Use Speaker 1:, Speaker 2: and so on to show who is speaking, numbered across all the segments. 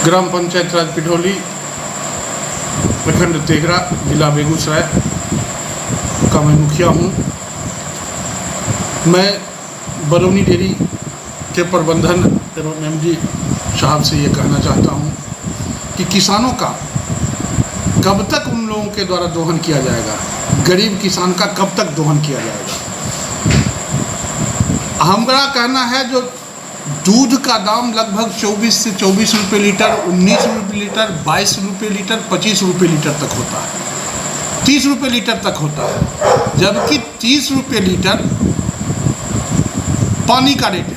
Speaker 1: ग्राम पंचायत राज पिढौली, प्रखंड तेघरा, जिला बेगूसराय का मैं मुखिया हूँ। मैं बरौनी डेयरी के प्रबंधन एवं एमडी साहब से ये कहना चाहता हूँ कि किसानों का कब तक उन लोगों के द्वारा दोहन किया जाएगा, गरीब किसान का कब तक दोहन किया जाएगा। हमारा कहना है जो दूध का दाम लगभग 24 से 24 रुपये लीटर, 19 रुपये लीटर, 22 रुपये लीटर, 25 रुपये लीटर तक होता है, 30 रुपये लीटर तक होता है, जबकि 30 रुपये लीटर पानी का रेट है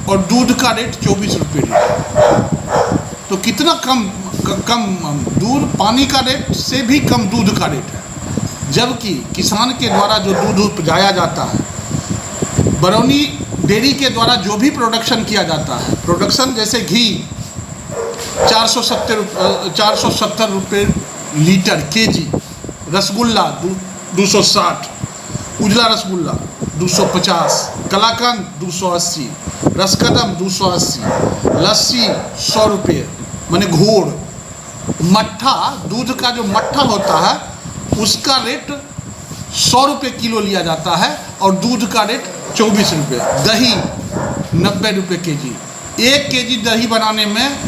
Speaker 1: और दूध का रेट 24 रुपये लीटर। तो कितना कम दूध, पानी का रेट से भी कम दूध का रेट है, जबकि किसान के द्वारा जो दूध उपजाया जाता है, बरौनी डेयरी के द्वारा जो भी प्रोडक्शन किया जाता है, प्रोडक्शन जैसे घी 470 रुपये लीटर केजी, रसगुल्ला 260, उजला रसगुल्ला 250, कलाकंद 280, रसकदम 280, लस्सी 100 रुपये, माने घोड़, मट्ठा, दूध का जो मट्ठा होता है उसका रेट 100 रुपये किलो लिया जाता है और दूध का रेट 24 रुपये। दही 90 रुपये केजी। 1 केजी दही बनाने में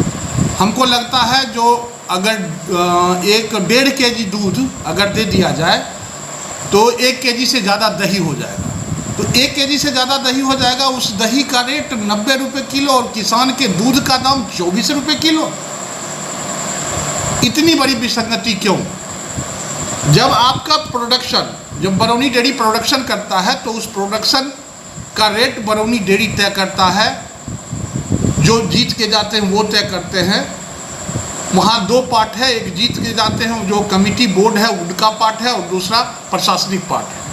Speaker 1: हमको लगता है जो अगर 1.5 केजी दूध अगर दे दिया जाए तो 1 केजी से ज़्यादा दही हो जाएगा। तो 1 केजी से ज़्यादा दही हो जाएगा, उस दही का रेट 90 रुपये किलो और किसान के दूध का दाम 24 रुपये किलो। इतनी बड़ी विसंगति क्यों? जब आपका प्रोडक्शन, जब बरौनी डेयरी प्रोडक्शन करता है तो उस प्रोडक्शन का रेट बरौनी डेयरी तय करता है, जो जीत के जाते हैं वो तय करते हैं। वहाँ 2 पार्ट है, एक जीत के जाते हैं जो कमिटी बोर्ड है उनका पार्ट है और दूसरा प्रशासनिक पार्ट है।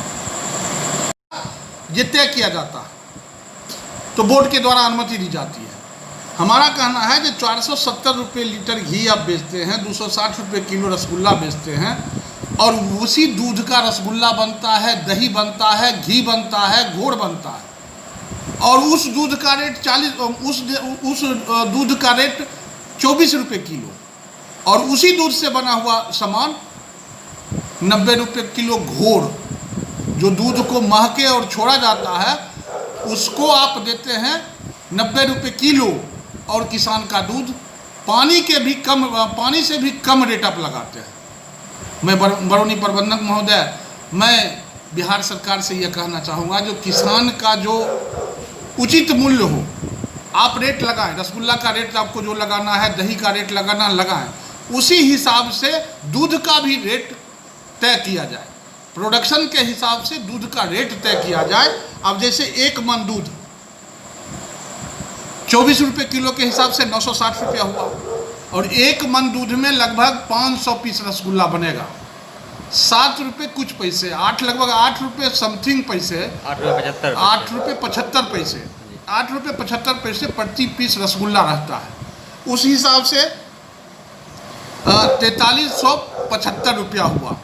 Speaker 1: ये तय किया जाता है तो बोर्ड के द्वारा अनुमति दी जाती है। हमारा कहना है कि 470 रुपये लीटर घी आप बेचते हैं, 260 रुपये किलो रसगुल्ला बेचते हैं और उसी दूध का रसगुल्ला बनता है, दही बनता है, घी बनता है, घोड़ बनता है और उस दूध का रेट उस दूध का रेट 24 रुपये किलो और उसी दूध से बना हुआ सामान 90 रुपये किलो घोड़, जो दूध को महके और छोड़ा जाता है उसको आप देते हैं 90 रुपये किलो और किसान का दूध पानी से भी कम रेट आप लगाते हैं। मैं बरौनी प्रबंधक महोदय, मैं बिहार सरकार से यह कहना चाहूँगा जो किसान का जो उचित मूल्य हो आप रेट लगाएं। रसगुल्ला का रेट आपको जो लगाना है, दही का रेट लगाएं, उसी हिसाब से दूध का भी रेट तय किया जाए। प्रोडक्शन के हिसाब से दूध का रेट तय किया जाए। अब जैसे 1 मन दूध 24 रुपये किलो के हिसाब से 960 रुपया हुआ और 1 मन दूध में लगभग 500 पीस रसगुल्ला बनेगा। 7 रुपये कुछ पैसे, लगभग 8 रुपये समथिंग पैसे, 8 रुपये 75 पैसे, 8 रुपये 75 पैसे प्रति पीस रसगुल्ला रहता है। उस हिसाब से 4375 रुपया हुआ।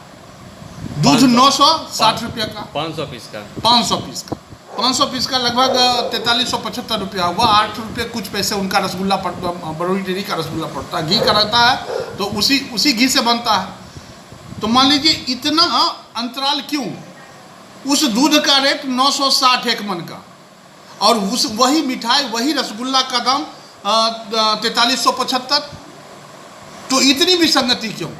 Speaker 1: दूध 960 रुपया का, 500 पीस का लगभग 4375 रुपया हुआ। 8 रुपये कुछ पैसे उनका रसगुल्ला पड़ता, बरौनी डेयरी का रसगुल्ला पड़ता है। घी का रहता है तो उसी घी से बनता है। तो मान लीजिए इतना अंतराल क्यों? उस दूध का रेट 960 1 मन का और वही मिठाई, वही रसगुल्ला का दाम 4375। तो इतनी विसंगति क्यों?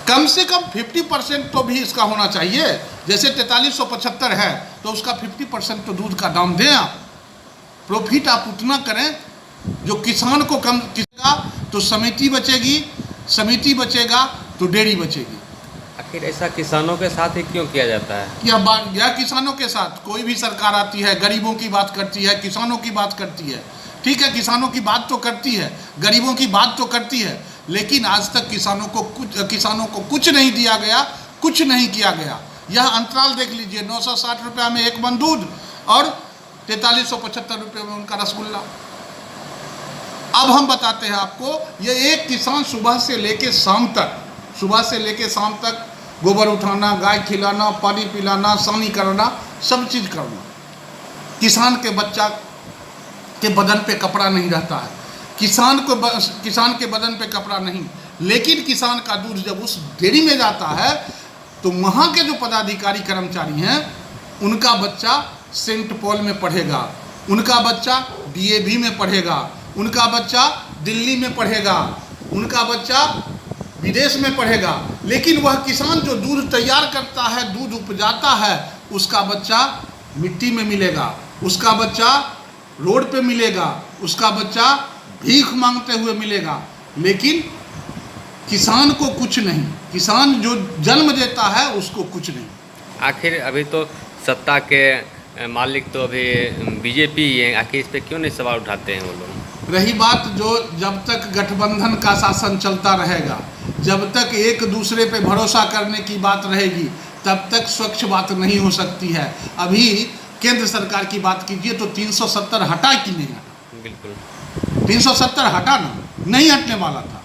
Speaker 1: कम से कम 50% तो भी इसका होना चाहिए। जैसे 4375 है तो उसका 50% तो दूध का दाम दें आप। प्रॉफिट आप उतना करें जो किसान को कम किसका, तो समिति बचेगा तो डेयरी बचेगी।
Speaker 2: आखिर ऐसा किसानों के साथ ही क्यों किया जाता है?
Speaker 1: यह किसानों के साथ कोई भी सरकार आती है, गरीबों की बात करती है, किसानों की बात करती है। ठीक है, किसानों की बात तो करती है, गरीबों की बात तो करती है, लेकिन आज तक किसानों को कुछ नहीं दिया गया, कुछ नहीं किया गया। यह अंतराल देख लीजिए, 960 रुपया में 1 मन दूध और 4375 रुपये में उनका रसगुल्ला। अब हम बताते हैं आपको, ये एक किसान सुबह से लेके शाम तक गोबर उठाना, गाय खिलाना, पानी पिलाना, सानी करना, सब चीज़ करना। किसान के बच्चा के बदन पे कपड़ा नहीं रहता है, किसान के बदन पे कपड़ा नहीं। लेकिन किसान का दूध जब उस डेयरी में जाता है तो वहाँ के जो पदाधिकारी कर्मचारी हैं उनका बच्चा सेंट पॉल में पढ़ेगा, उनका बच्चा DAV में पढ़ेगा, उनका बच्चा दिल्ली में पढ़ेगा, उनका बच्चा विदेश में पढ़ेगा। लेकिन वह किसान जो दूध तैयार करता है, दूध उपजाता है, उसका बच्चा मिट्टी में मिलेगा, उसका बच्चा रोड पे मिलेगा, उसका बच्चा भीख मांगते हुए मिलेगा। लेकिन किसान को कुछ नहीं, किसान जो जन्म देता है उसको कुछ नहीं।
Speaker 2: आखिर अभी तो सत्ता के मालिक तो अभी BJP ही है, आखिर इस पे क्यों नहीं सवाल उठाते हैं वो लोग?
Speaker 1: रही बात जो जब तक गठबंधन का शासन चलता रहेगा, जब तक एक दूसरे पे भरोसा करने की बात रहेगी, तब तक स्वच्छ बात नहीं हो सकती है। अभी केंद्र सरकार की बात कीजिए तो 370 हटा कि नहीं हटा?
Speaker 2: बिल्कुल
Speaker 1: 370 हटा ना, नहीं हटने वाला था।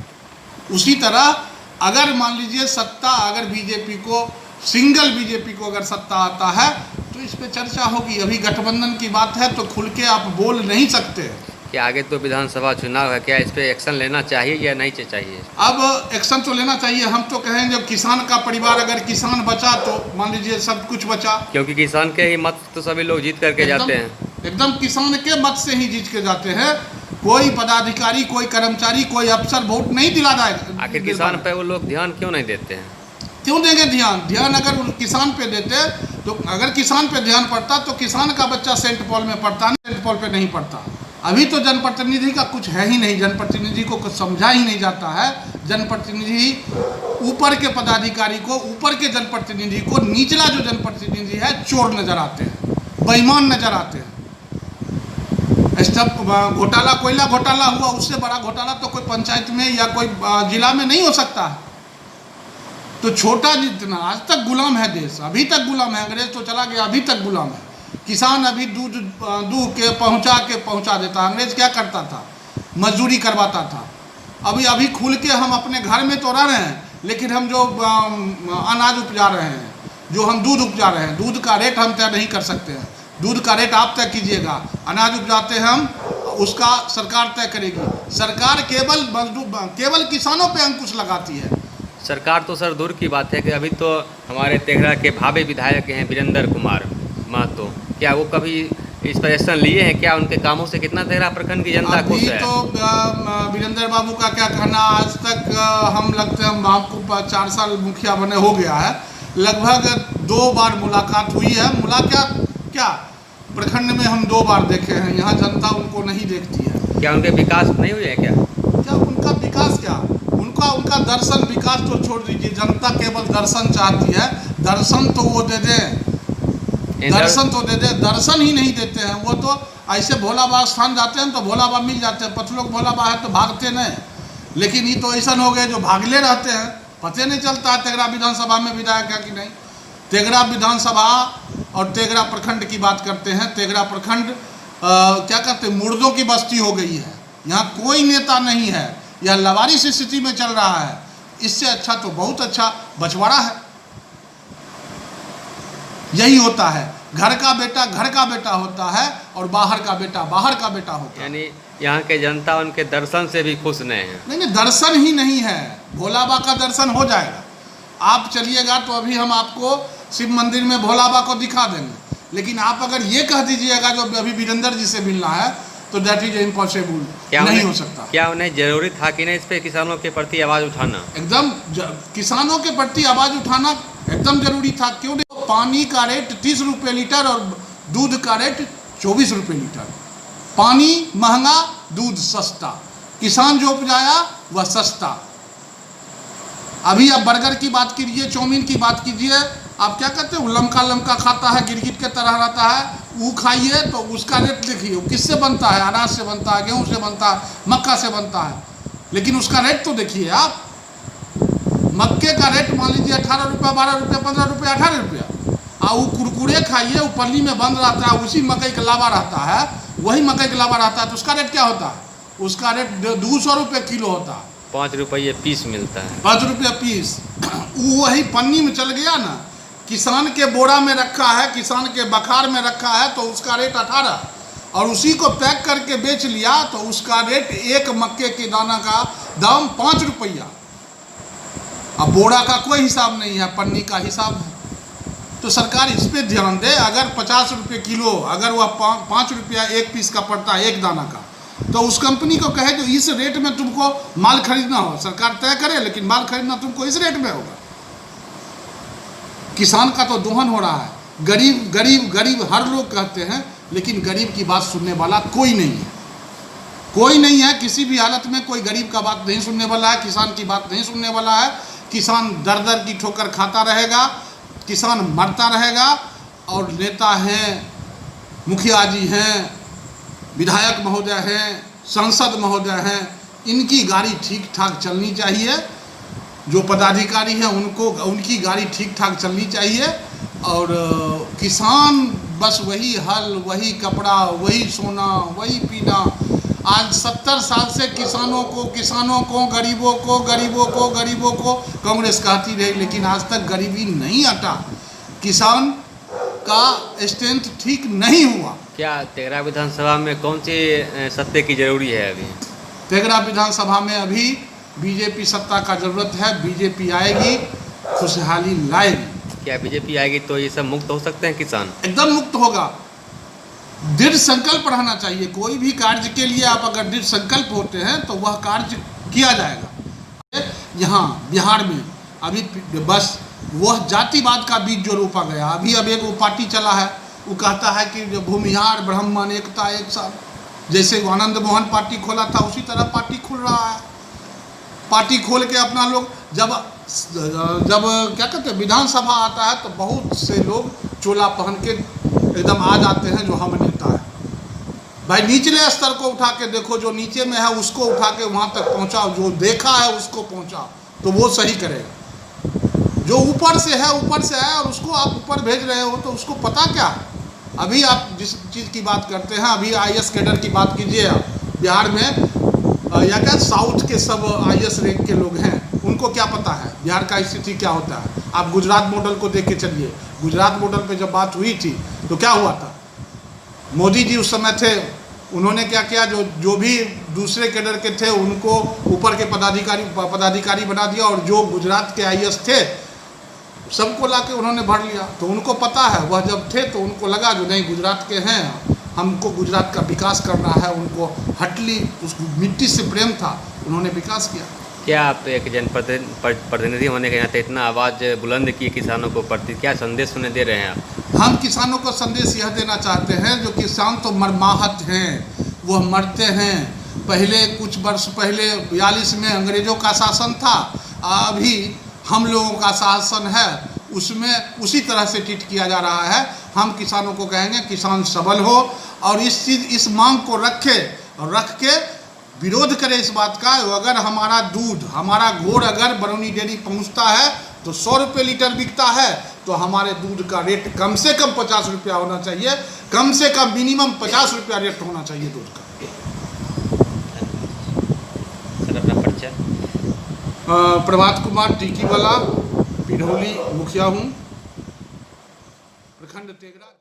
Speaker 1: उसी तरह अगर मान लीजिए सत्ता, अगर बीजेपी को, सिंगल बीजेपी को अगर सत्ता आता है तो इस पे चर्चा होगी। अभी गठबंधन की बात है तो खुल के आप बोल नहीं सकते।
Speaker 2: कि आगे तो विधानसभा चुनाव है, क्या इस पे एक्शन लेना चाहिए या नहीं चाहिए?
Speaker 1: अब एक्शन तो लेना चाहिए। हम तो कहें जब किसान का परिवार, अगर किसान बचा तो मान लीजिए सब कुछ बचा,
Speaker 2: क्योंकि किसान के ही मत तो सभी लोग जीत करके जाते हैं।
Speaker 1: एकदम किसान के मत से ही जीत के जाते हैं। कोई पदाधिकारी, कोई कर्मचारी, कोई अफसर वोट नहीं दिला जाएगा।
Speaker 2: आखिर किसान पे वो लोग ध्यान क्यों नहीं देते हैं?
Speaker 1: क्यों देंगे ध्यान अगर किसान पे देते तो, अगर किसान पे ध्यान पड़ता तो किसान का बच्चा सेंट पॉल में पढ़ता, सेंट पॉल पे नहीं पढ़ता। अभी तो जनप्रतिनिधि का कुछ है ही नहीं, जनप्रतिनिधि को कुछ समझा ही नहीं जाता है। जनप्रतिनिधि ऊपर के पदाधिकारी को, ऊपर के जनप्रतिनिधि को, निचला जो जनप्रतिनिधि है चोर नजर आते हैं, बेईमान नजर आते हैं। घोटाला, कोयला घोटाला हुआ, उससे बड़ा घोटाला तो कोई पंचायत में या कोई जिला में नहीं हो सकता है। तो छोटा जितना, आज तक गुलाम है देश, अभी तक गुलाम है। अंग्रेज तो चला गया, अभी तक गुलाम है। किसान अभी दूध दूह के पहुंचा देता। अंग्रेज क्या करता था? मजदूरी करवाता था। अभी खुल के हम अपने घर में तो रह रहे हैं, लेकिन हम जो अनाज उपजा रहे हैं, जो हम दूध उपजा रहे हैं, दूध का रेट हम तय नहीं कर सकते हैं। दूध का रेट आप तय कीजिएगा। अनाज उपजाते हैं हम, उसका सरकार तय करेगी। सरकार केवल किसानों पे अंकुश लगाती है।
Speaker 2: सरकार तो सर दूर की बात है कि अभी तो हमारे तेघड़ा के भावी विधायक हैं वीरेंद्र कुमार महतो, क्या वो कभी इस पर एक्शन लिए हैं? क्या उनके कामों से कितना तेघड़ा प्रखंड की जनता खुश है?
Speaker 1: तो वीरेंद्र बाबू का क्या कहना, आज तक हम लगते हैं, आपको 4 साल मुखिया बने हो गया है, लगभग 2 बार मुलाकात हुई है। मुलाकात क्या, प्रखंड में हम 2 बार देखे हैं, यहाँ जनता उनको नहीं देखती है।
Speaker 2: क्या उनके विकास नहीं हुए हैं?
Speaker 1: क्या उनका विकास, क्या उनका दर्शन, विकास तो छोड़ दीजिए। जनता केवल दर्शन चाहती है। दर्शन तो वो दे दे, दर्शन तो दे दे, दर्शन ही नहीं देते हैं। वो तो ऐसे भोला बाबा स्थान जाते हैं तो भोला बाबा मिल जाते हैं। पथलोक भोला बाबा है तो भागते नहीं, लेकिन ये तो ऐसा हो गए जो भागले रहते हैं। पता नहीं चलता है तेघड़ा विधानसभा में विधायक है कि नहीं। तेघड़ा विधानसभा और तेघड़ा प्रखंड की बात करते हैं। तेघड़ा प्रखंड क्या कहते हैं, मुर्दों की बस्ती हो गई है। यहाँ कोई नेता नहीं है, यह लवारिस स्थिति में चल रहा है। इससे अच्छा तो बहुत अच्छा बछवाड़ा है। यही होता है, घर का बेटा घर का बेटा होता है और बाहर का बेटा बाहर का बेटा होता है।
Speaker 2: यानी यहाँ के जनता उनके दर्शन से भी खुश नहीं है।
Speaker 1: नहीं, दर्शन ही नहीं है। भोला बाबा का दर्शन हो जाएगा, आप चलिएगा तो अभी हम आपको शिव मंदिर में भोला बाबा को दिखा देंगे। लेकिन आप अगर ये कह दीजिएगा जो अभी वीरेंद्र जी से मिलना है, तो दैट इज इम्पॉसिबल, नहीं हो सकता।
Speaker 2: क्या उन्हें जरूरी था कि नहीं इस पे किसानों के प्रति आवाज़ उठाना?
Speaker 1: एकदम किसानों के प्रति आवाज़ उठाना एकदम जरूरी था। क्यों नहीं? पानी का रेट 30 रुपये लीटर और दूध का रेट 24 रुपये लीटर। पानी महंगा, दूध सस्ता। किसान जो उपजाया वह सस्ता। अभी आप बर्गर की बात कीजिए, चाउमीन की बात कीजिए, आप क्या कहते हैं, लमका लमका खाता है, गिरगिट के तरह रहता है, वो खाइए तो उसका रेट देखिए, किससे बनता है? अनाज से बनता है, गेहूं से बनता है, मक्का से बनता है। लेकिन उसका रेट तो देखिए आप। मक्के का रेट मान लीजिए 18 रुपये, 12 रुपये, 15 रुपये, 18 रुपये। और वो कुरकुरे खाइए, वो पल्ली में बंद रहता है, उसी मकई का लावा रहता है, वही मकई का लावा रहता है, तो उसका रेट क्या होता है? उसका रेट 200 रुपये किलो होता है।
Speaker 2: 5 रुपये पीस मिलता है।
Speaker 1: 5 रुपये पीस। वही पन्नी में चल गया ना, किसान के बोरा में रखा है, किसान के बखार में रखा है, तो उसका रेट 18। और उसी को पैक करके बेच लिया तो उसका रेट एक मक्के के दाना का दाम 5 रुपया। अब बोरा का कोई हिसाब नहीं है, पन्नी का हिसाब है। तो सरकार इस पे ध्यान दे। अगर 50 रुपये किलो, अगर वह 5 रुपया एक पीस का पड़ता है एक दाना का, तो उस कंपनी को कहे जो इस रेट में तुमको माल खरीदना हो, सरकार तय करे, लेकिन माल खरीदना तुमको इस रेट में होगा। किसान का तो दोहन हो रहा है। गरीब गरीब गरीब हर लोग कहते हैं, लेकिन गरीब की बात सुनने वाला कोई नहीं है। कोई नहीं है, किसी भी हालत में कोई गरीब का बात नहीं सुनने वाला है, किसान की बात नहीं सुनने वाला है। किसान दर दर की ठोकर खाता रहेगा, किसान मरता रहेगा। और नेता हैं, मुखिया जी हैं, विधायक महोदय हैं, सांसद महोदय हैं, इनकी गाड़ी ठीक ठाक चलनी चाहिए। जो पदाधिकारी हैं उनको, उनकी गाड़ी ठीक ठाक चलनी चाहिए। और किसान बस वही हल, वही कपड़ा, वही सोना, वही पीना। आज 70 साल से किसानों को गरीबों को कांग्रेस कहती रही, लेकिन आज तक गरीबी नहीं हटा। किसान का स्ट्रेंथ ठीक नहीं हुआ।
Speaker 2: क्या तेघरा विधानसभा में कौन सी सत्ते की जरूरी है अभी?
Speaker 1: तेघरा विधानसभा में अभी बीजेपी सत्ता का जरूरत है। बीजेपी आएगी, खुशहाली लाएगी।
Speaker 2: क्या बीजेपी आएगी तो ये सब मुक्त हो सकते हैं किसान? एकदम
Speaker 1: मुक्त होगा। दृढ़ संकल्प रहना चाहिए। कोई भी कार्य के लिए आप अगर दृढ़ संकल्प होते हैं तो वह कार्य किया जाएगा। यहाँ बिहार में अभी बस वह जातिवाद का बीज जो रोपा गया। अभी अब एक वो पार्टी चला है, वो कहता है कि भूमिहार ब्राह्मण एकता एक साथ। जैसे आनंद मोहन पार्टी खोला था, उसी तरह पार्टी खुल रहा है। पार्टी खोल के अपना लोग जब क्या कहते हैं विधानसभा आता है तो बहुत से लोग चोला पहन के एकदम आ जाते हैं, जो हम नेता है। भाई निचले स्तर को उठा के देखो, जो नीचे में है उसको उठा के वहाँ तक पहुँचाओ, जो देखा है उसको पहुँचाओ, तो वो सही करेगा। जो ऊपर से है और उसको आप ऊपर भेज रहे हो तो उसको पता क्या है। अभी आप जिस चीज़ की बात करते हैं, अभी IAS कैडर की बात कीजिए। आप बिहार में या क्या साउथ के सब IAS रैंक के लोग हैं, उनको क्या पता है बिहार का स्थिति क्या होता है। आप गुजरात मॉडल को देख के चलिए। गुजरात मॉडल पे जब बात हुई थी तो क्या हुआ था, मोदी जी उस समय थे, उन्होंने क्या किया, जो भी दूसरे कैडर के थे उनको ऊपर के पदाधिकारी बना दिया, और जो गुजरात के IAS थे सबको लाके उन्होंने भर लिया। तो उनको पता है, वह जब थे तो उनको लगा जो नहीं गुजरात के हैं, हमको गुजरात का विकास करना है। उनको हटली उस मिट्टी से प्रेम था, उन्होंने विकास किया।
Speaker 2: क्या आप एक जनप्रतिनिधि होने के नाते इतना आवाज़ बुलंद किए किसानों को प्रति, क्या संदेश उन्हें दे रहे हैं आप?
Speaker 1: हम किसानों को संदेश यह देना चाहते हैं, जो किसान तो मरमाहत हैं, वह मरते हैं। पहले कुछ वर्ष पहले 42 में अंग्रेज़ों का शासन था, अभी हम लोगों का शासन है, उसमें उसी तरह से ट्रीट किया जा रहा है। हम किसानों को कहेंगे किसान सबल हो और इस मांग को रख के विरोध करे इस बात का। अगर हमारा दूध, हमारा घोड़ अगर बरौनी डेयरी पहुंचता है तो 100 रुपये लीटर बिकता है, तो हमारे दूध का रेट कम से कम 50 रुपया होना चाहिए। कम से कम मिनिमम 50 रुपया रेट होना चाहिए दूध का।
Speaker 2: सर अपना परिचय?
Speaker 1: प्रभात कुमार टीकी वाला, पिढौली मुखिया हूँ, प्रखंड तेघरा।